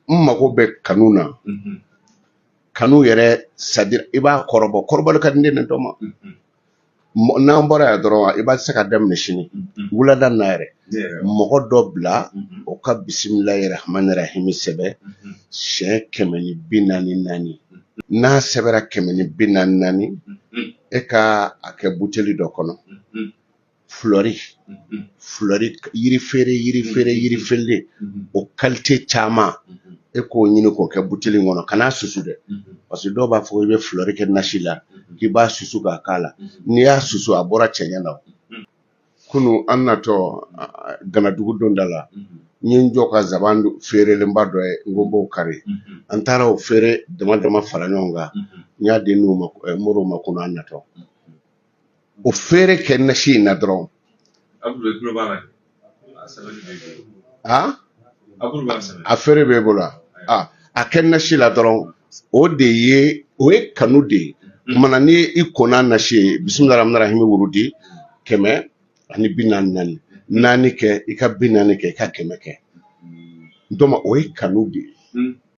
mago bɛ kanu na kanu yɛrɛ sadira i b'a kɔrɔbɔ ka di ne dɔ ma n'an bɔra yan dɔrɔn i b'a se ka daminɛ sini wulada na yɛrɛ mɔgɔ dɔ bila o ka bisimilahi rahmani rahim sɛbɛ siɲɛ 444 n'a sɛbɛra 444 e ka a kɛ buteli dɔ kɔnɔ flori yiri feere o qualité caman e k'o ɲini k'o kɛ buteli kɔnɔ kana susu dɛ parce que dɔw b'a fɔ i bɛ flori kɛ nasi la k'i b'a susu k'a k'a la n'i y'a susu a bɔra cɛɲɛ na kunu an natɔ ganadugu don da la n ye n jɔ ka zaban feerelenba dɔ ye n ko b'o kari an taara o feere dama fara ɲɔgɔn kan n y'a di moriw ma kunu an natɔ o feere kɛ nasi in na dɔrɔn a feere b'e bolo a kɛ nasi la dɔrɔn o ye kanu de ye kumana ni i kɔnna nasi ye bisimilahi rahmani rahim wurudi 144 naani kɛ i ka 40 kɛ i ka 100 kɛ donc o ye kanu de ye